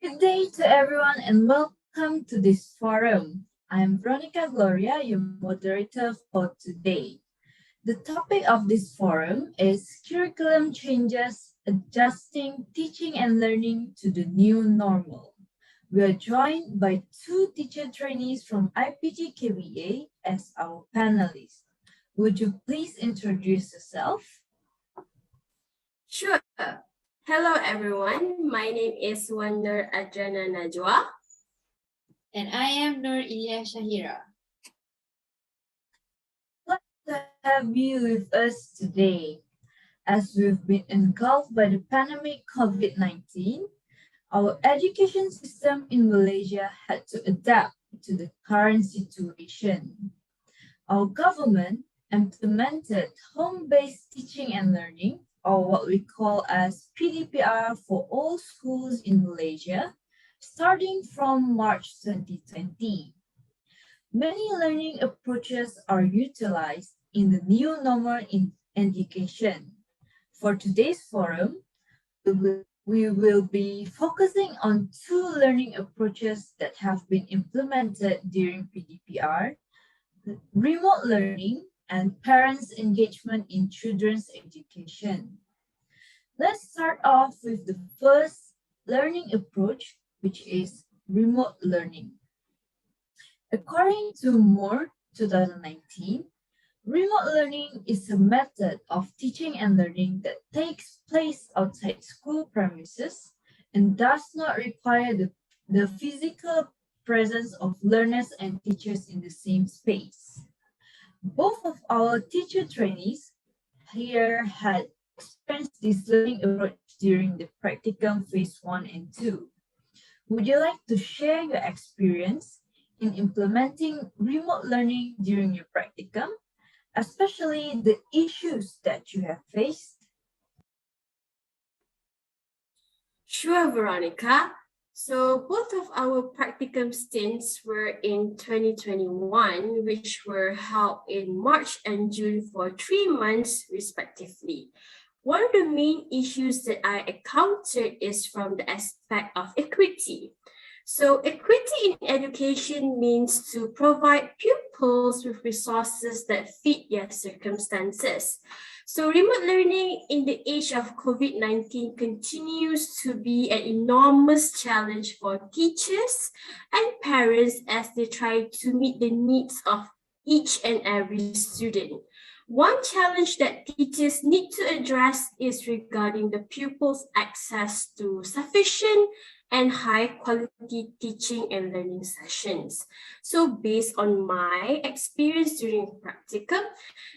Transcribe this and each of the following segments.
Good day to everyone and welcome to this forum. I am Veronica Gloria, your moderator for today. The topic of this forum is curriculum changes, adjusting teaching and learning to the new normal. We are joined by two teacher trainees from IPG KBA as our panelists. Would you please introduce yourself? Sure. Hello, everyone. My name is Adriana Najwa. And I am Illya Syahira. Glad to have you with us today. As we've been engulfed by the pandemic COVID-19, our education system in Malaysia had to adapt to the current situation. Our government implemented home-based teaching and learning, or what we call as PDPR, for all schools in Malaysia, starting from March 2020. Many learning approaches are utilized in the new normal in education. For today's forum, we will be focusing on two learning approaches that have been implemented during PDPR: remote learning and parents' engagement in children's education. Let's start off with the first learning approach, which is remote learning. According to Mohd 2019, remote learning is a method of teaching and learning that takes place outside school premises and does not require the physical presence of learners and teachers in the same space. Both of our teacher trainees here had experienced this learning approach during the practicum phase 1 and 2. Would you like to share your experience in implementing remote learning during your practicum, especially the issues that you have faced? Sure, Veronica. So both of our practicum stints were in 2021, which were held in March and June for 3 months respectively. One of the main issues that I encountered is from the aspect of equity. So equity in education means to provide pupils with resources that fit their circumstances. So remote learning in the age of COVID-19 continues to be an enormous challenge for teachers and parents as they try to meet the needs of each and every student. One challenge that teachers need to address is regarding the pupils' access to sufficient and high quality teaching and learning sessions. So based on my experience during practicum,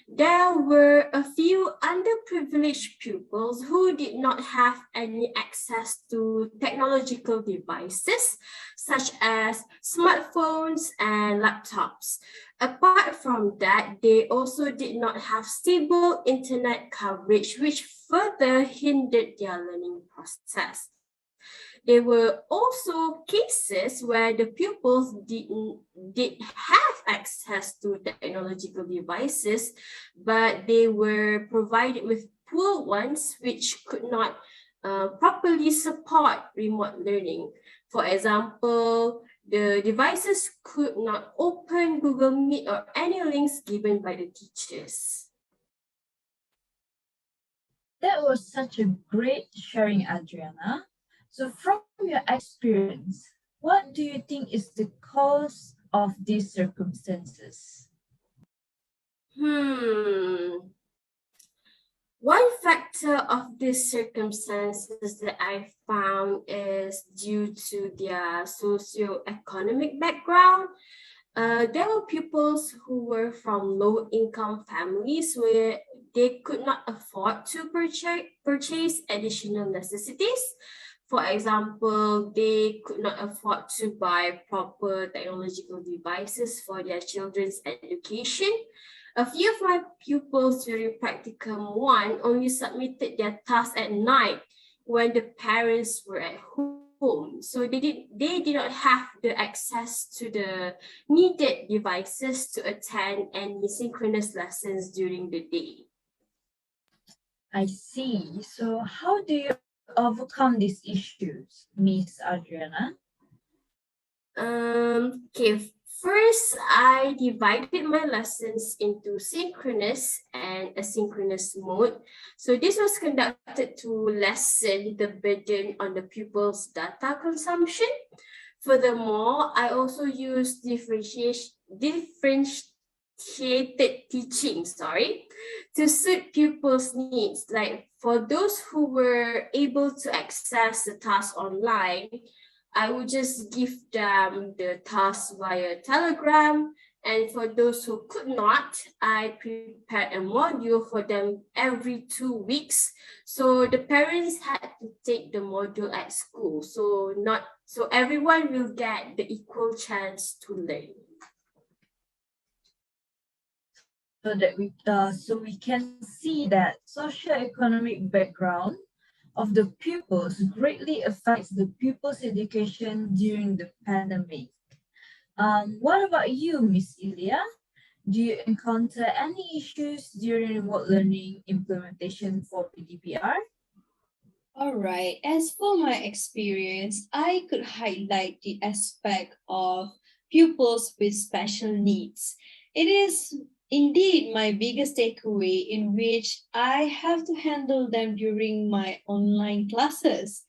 there were a few underprivileged pupils who did not have any access to technological devices such as smartphones and laptops. Apart from that, they also did not have stable internet coverage, which further hindered their learning process. There were also cases where the pupils did have access to technological devices, but they were provided with poor ones which could not properly support remote learning. For example, the devices could not open Google Meet or any links given by the teachers. That was such a great sharing, Adriana. So from your experience, what do you think is the cause of these circumstances? One factor of these circumstances that I found is due to their socio-economic background. There were pupils who were from low-income families where they could not afford to purchase additional necessities. For example, they could not afford to buy proper technological devices for their children's education. A few of my pupils during practicum 1 only submitted their tasks at night when the parents were at home. So they did not have the access to the needed devices to attend any synchronous lessons during the day. I see. So how do you overcome these issues, Miss Adriana? Okay, first I divided my lessons into synchronous and asynchronous mode. So this was conducted to lessen the burden on the pupils' data consumption. Furthermore, I also used differentiated teaching, to suit pupils' needs. Like for those who were able to access the task online, I would just give them the task via Telegram. And for those who could not, I prepared a module for them every 2 weeks. So the parents had to take the module at school. So everyone will get the equal chance to learn. So we can see that socioeconomic background of the pupils greatly affects the pupils' education during the pandemic. What about you, Miss Illya? Do you encounter any issues during remote learning implementation for PDPR? All right. As for my experience, I could highlight the aspect of pupils with special needs. It is indeed my biggest takeaway in which I have to handle them during my online classes.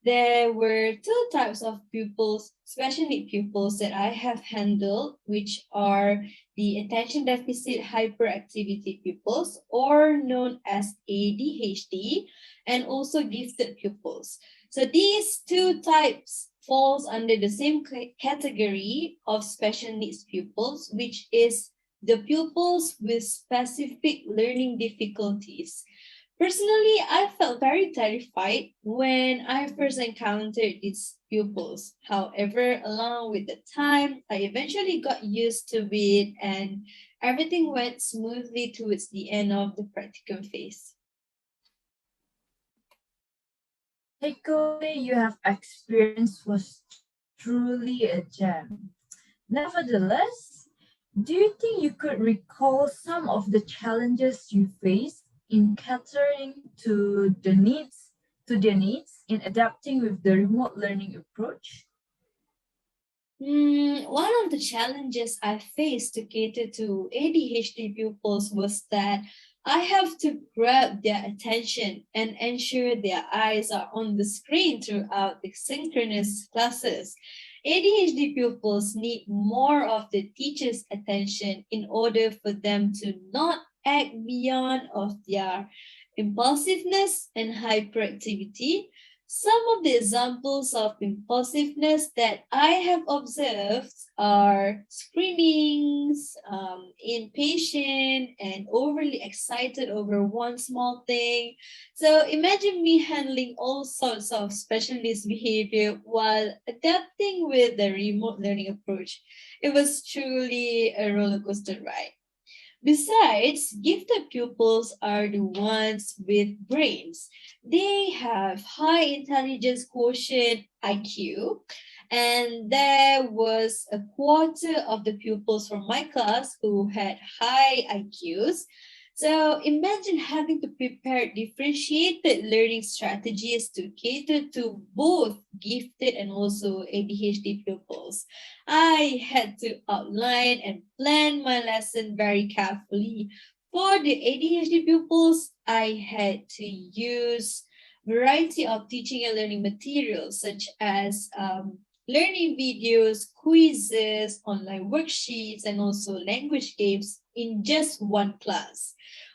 There were two types of pupils, special need pupils that I have handled, which are the attention deficit hyperactivity pupils, or known as ADHD, and also gifted pupils. So these two types falls under the same category of special needs pupils, which is the pupils with specific learning difficulties. Personally, I felt very terrified when I first encountered these pupils. However, along with the time, I eventually got used to it and everything went smoothly towards the end of the practicum phase. Takeaway you have experienced was truly a gem. Nevertheless, do you think you could recall some of the challenges you faced in catering to their needs in adapting with the remote learning approach? One of the challenges I faced to cater to ADHD pupils was that I have to grab their attention and ensure their eyes are on the screen throughout the synchronous classes. ADHD pupils need more of the teacher's attention in order for them to not act beyond of their impulsiveness and hyperactivity. Some of the examples of impulsiveness that I have observed are screamings, impatient, and overly excited over one small thing. So imagine me handling all sorts of special needs behavior while adapting with the remote learning approach. It was truly a roller coaster ride. Besides, gifted pupils are the ones with brains. They have high intelligence quotient IQ, and there was a quarter of the pupils from my class who had high IQs. So imagine having to prepare differentiated learning strategies to cater to both gifted and also ADHD pupils. I had to outline and plan my lesson very carefully. For the ADHD pupils, I had to use variety of teaching and learning materials such as learning videos, quizzes, online worksheets, and also language games in just one class.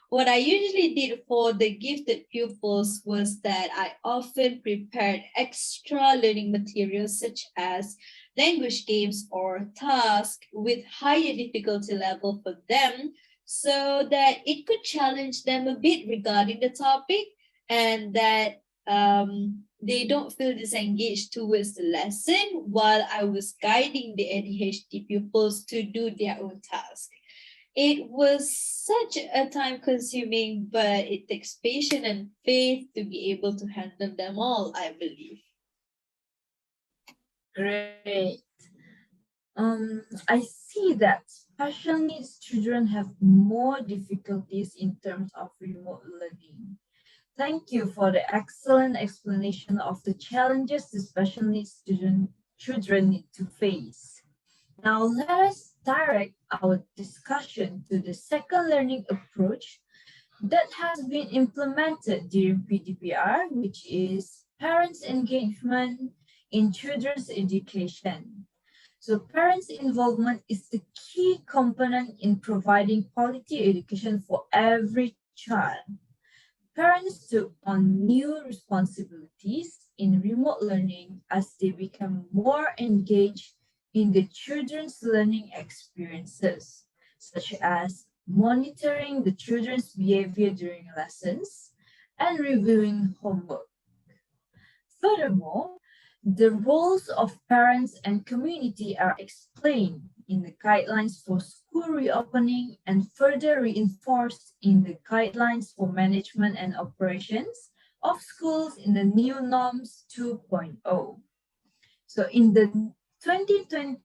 What I usually did for the gifted pupils was that I often prepared extra learning materials such as language games or tasks with higher difficulty level for them so that it could challenge them a bit regarding the topic and that they don't feel disengaged towards the lesson while I was guiding the ADHD pupils to do their own task. It was such a time consuming, but it takes patience and faith to be able to handle them all, I believe. Great. I see that special needs children have more difficulties in terms of remote learning. Thank you for the excellent explanation of the challenges the special needs children need to face. Now let us direct our discussion to the second learning approach that has been implemented during PDPR, which is parents' engagement in children's education. So parents' involvement is the key component in providing quality education for every child. Parents took on new responsibilities in remote learning as they become more engaged in the children's learning experiences, such as monitoring the children's behavior during lessons and reviewing homework. Furthermore, the roles of parents and community are explained in the guidelines for school reopening and further reinforced in the guidelines for management and operations of schools in the new norms 2.0. So in the 2020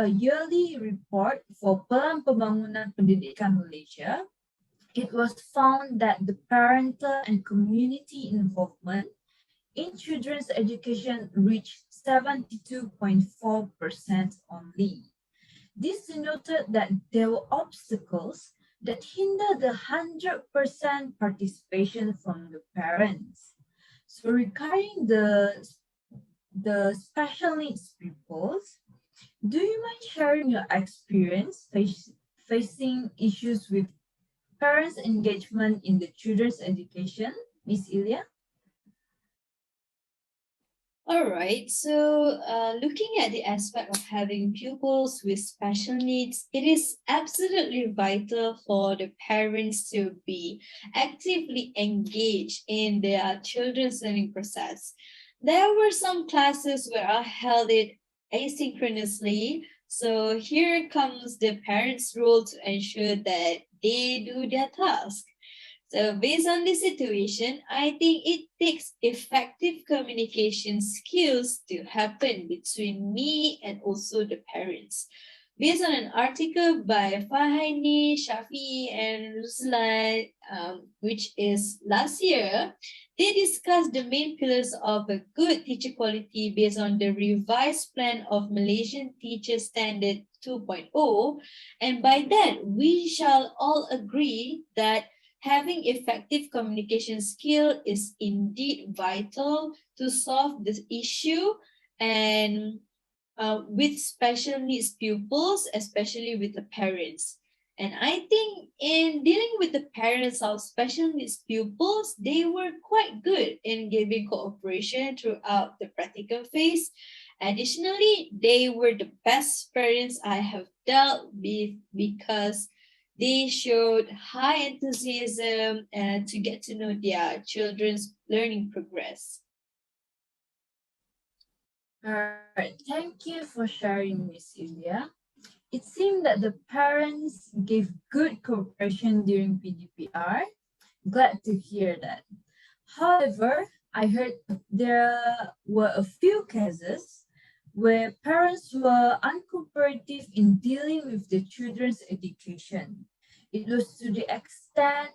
yearly report for Pelan Pembangunan Pendidikan Malaysia, it was found that the parental and community involvement in children's education reached 72.4% only. This denoted that there were obstacles that hindered the 100% participation from the parents. So regarding the special needs pupils, do you mind sharing your experience facing issues with parents' engagement in the children's education, Ms. Illya? All right, so looking at the aspect of having pupils with special needs, it is absolutely vital for the parents to be actively engaged in their children's learning process. There were some classes where I held it asynchronously, so here comes the parents' role to ensure that they do their task. So based on this situation, I think it takes effective communication skills to happen between me and also the parents. Based on an article by Fahaini, Shafi, and Ruslan, which is last year, they discussed the main pillars of a good teacher quality based on the revised plan of Malaysian Teacher Standard 2.0. And by that, we shall all agree that having effective communication skill is indeed vital to solve this issue and with special needs pupils, especially with the parents. And I think in dealing with the parents of special needs pupils, they were quite good in giving cooperation throughout the practical phase. Additionally, they were the best parents I have dealt with because they showed high enthusiasm to get to know their children's learning progress. All right, thank you for sharing, Miss Illya. It seemed that the parents gave good cooperation during PDPR. Glad to hear that. However, I heard there were a few cases where parents were uncooperative in dealing with the children's education. It was to the extent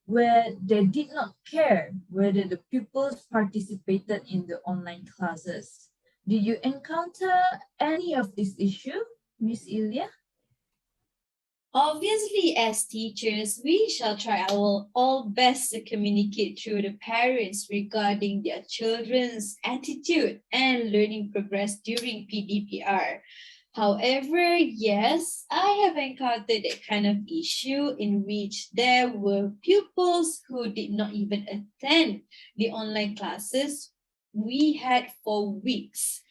where they did not care whether the pupils participated in the online classes. Did you encounter any of this issue, Miss Illya? Obviously, as teachers, we shall try our all best to communicate through the parents regarding their children's attitude and learning progress during PDPR. However, yes, I have encountered a kind of issue in which there were pupils who did not even attend the online classes we had for weeks.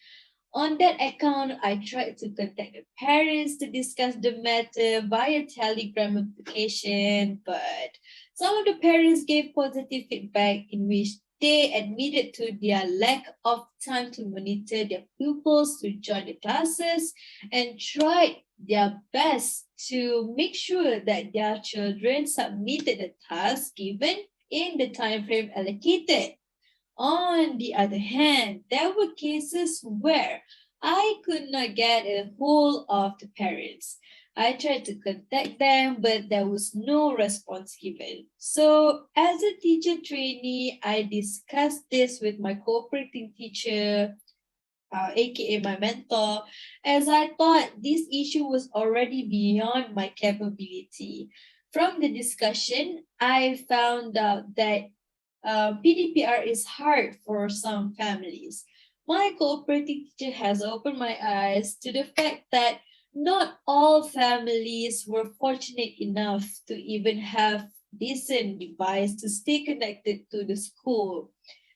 On that account, I tried to contact the parents to discuss the matter via Telegram application, but some of the parents gave positive feedback in which they admitted to their lack of time to monitor their pupils to join the classes and tried their best to make sure that their children submitted the task given in the time frame allocated. On the other hand, there were cases where I could not get a hold of the parents. I tried to contact them, but there was no response given. So as a teacher trainee, I discussed this with my cooperating teacher, aka my mentor, as I thought this issue was already beyond my capability. From the discussion, I found out that PDPR is hard for some families. My cooperating teacher has opened my eyes to the fact that not all families were fortunate enough to even have decent device to stay connected to the school.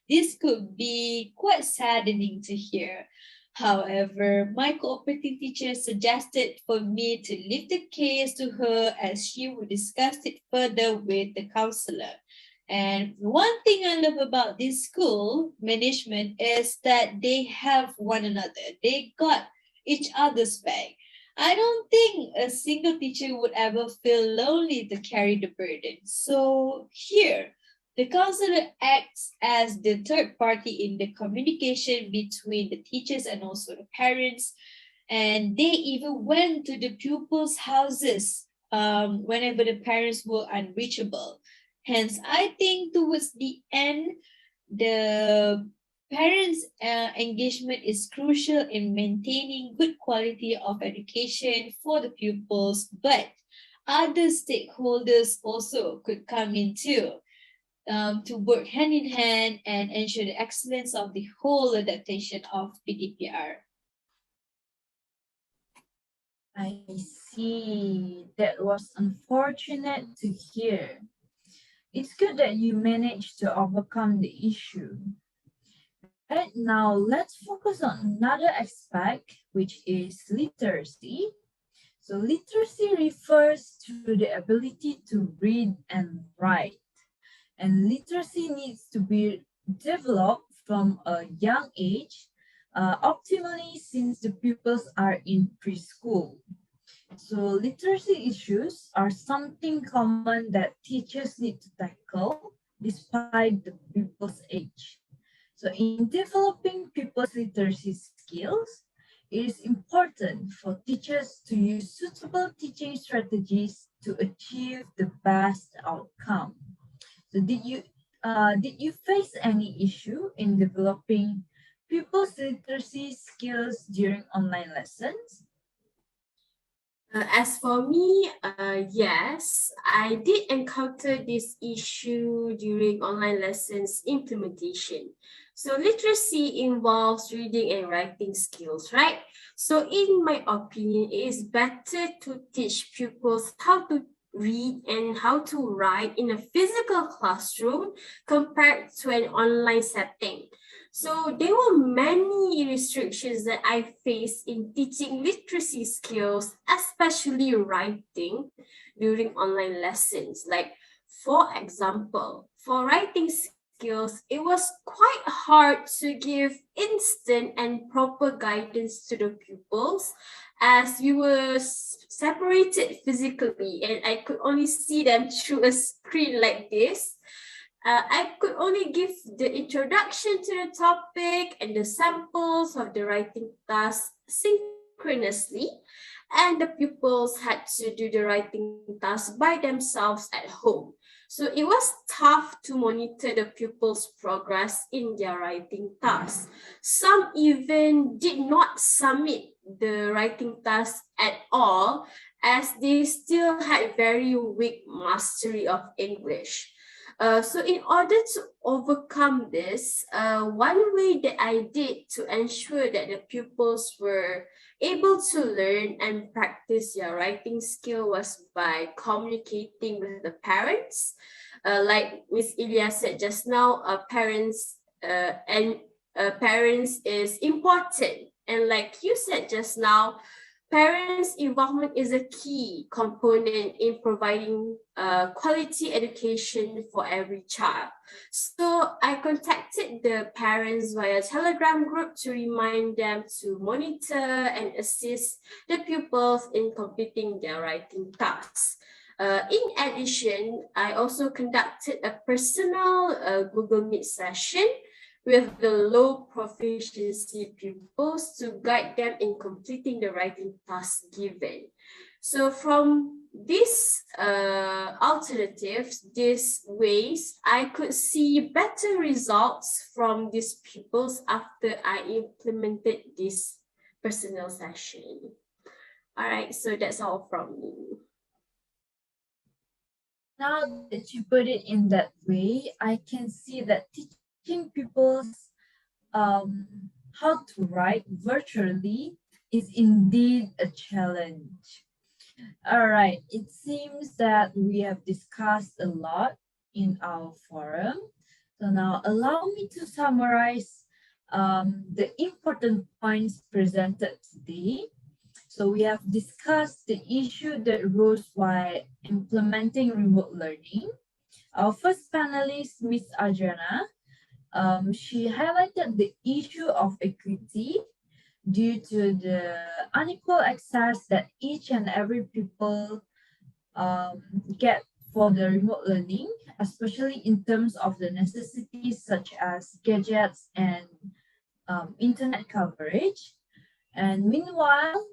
This could be quite saddening to hear. However, my cooperating teacher suggested for me to leave the case to her as she would discuss it further with the counselor. And one thing I love about this school management is that they have one another. They got each other's back. I don't think a single teacher would ever feel lonely to carry the burden. So here, the counselor acts as the third party in the communication between the teachers and also the parents. And they even went to the pupils' houses whenever the parents were unreachable. Hence, I think towards the end, the parents' engagement is crucial in maintaining good quality of education for the pupils, but other stakeholders also could come in too to work hand in hand and ensure the excellence of the whole adaptation of PDPR. I see. That was unfortunate to hear. It's good that you managed to overcome the issue. Right now, let's focus on another aspect, which is literacy. So literacy refers to the ability to read and write. And literacy needs to be developed from a young age, optimally since the pupils are in preschool. So literacy issues are something common that teachers need to tackle despite the pupils' age. So in developing pupils' literacy skills, it is important for teachers to use suitable teaching strategies to achieve the best outcome. So did you face any issue in developing pupils' literacy skills during online lessons? As for me, yes, I did encounter this issue during online lessons implementation. So literacy involves reading and writing skills, right? So in my opinion, it is better to teach pupils how to read and how to write in a physical classroom compared to an online setting. So there were many restrictions that I faced in teaching literacy skills, especially writing during online lessons. Like, for example, for writing skills, it was quite hard to give instant and proper guidance to the pupils as we were separated physically and I could only see them through a screen like this. I could only give the introduction to the topic and the samples of the writing task synchronously, and the pupils had to do the writing task by themselves at home. So it was tough to monitor the pupils' progress in their writing tasks. Some even did not submit the writing task at all as they still had very weak mastery of English. So in order to overcome this, one way that I did to ensure that the pupils were able to learn and practice their writing skill was by communicating with the parents. Like Miss Illya said just now, parents is important. And like you said just now, parents' involvement is a key component in providing quality education for every child. So I contacted the parents via Telegram group to remind them to monitor and assist the pupils in completing their writing tasks. In addition, I also conducted a personal Google Meet session with the low proficiency pupils to guide them in completing the writing task given. So from these alternatives, these ways, I could see better results from these pupils after I implemented this personal session. All right, so that's all from me. Now that you put it in that way, I can see that teaching pupils how to write virtually is indeed a challenge. All right, it seems that we have discussed a lot in our forum. So now allow me to summarize the important points presented today. So we have discussed the issue that rose while implementing remote learning. Our first panelist, Miss Adriana, she highlighted the issue of equity due to the unequal access that each and every people get for the remote learning, especially in terms of the necessities such as gadgets and internet coverage. And meanwhile,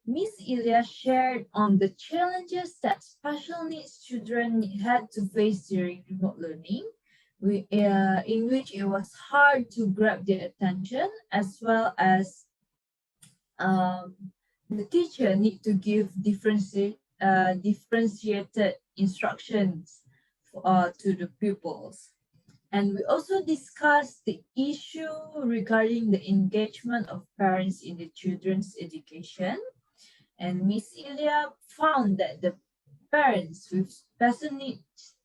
Miss Illya shared on the challenges that special needs children had to face during remote learning, in which it was hard to grab their attention, as well as the teacher need to give differentiated instructions to the pupils. And we also discussed the issue regarding the engagement of parents in the children's education. And Miss Illya found that the parents with special needs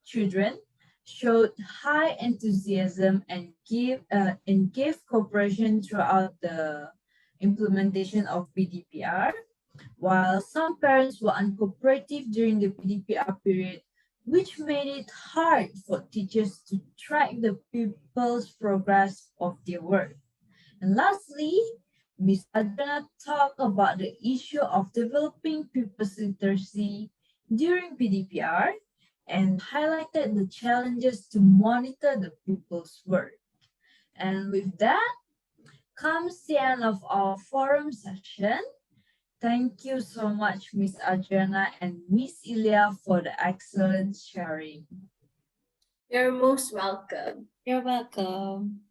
children showed high enthusiasm and gave cooperation throughout the implementation of PDPR, while some parents were uncooperative during the PDPR period, which made it hard for teachers to track the pupils' progress of their work. And lastly, Ms. Adriana talked about the issue of developing pupils' literacy during PDPR and highlighted the challenges to monitor the pupils' work. And with that comes the end of our forum session. Thank you so much, Ms. Adriana and Ms. Illya, for the excellent sharing. You're most welcome. You're welcome.